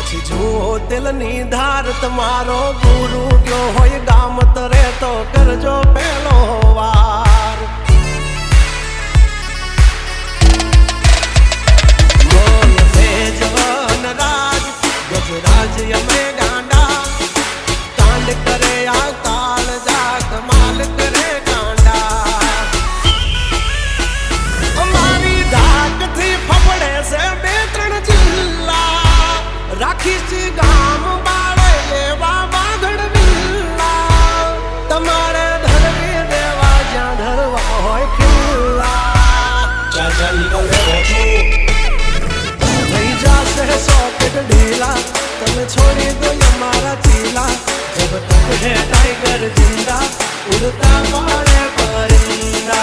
પછી જુઓ દિલની ધાર તમારો ગુરુ ગયો હોય ગામ તરે તો કરજો પેલો વાર બોલ ભેજવન રાજ ગજરાજ અમે ગાંડા કાંડ કરે આ કાળ જા કમાલ કરે ગાંડા અમારી ધાકથી ફફડે છે બે ત્રણ જિલ્લા રાખીશ ગામ બાળે લેવા બાગડ વિલ્લા તમારે ધરવી દેવા જ્યાં ધરવા હોય ખિલ્લા ચાચા નીકળે થઈ જશે સોકેટ ઢીલા તમે છોડી દો અમારા ચીલા જબ તક હે ટાઈગર जिंदा उड़ता मारे परिंदा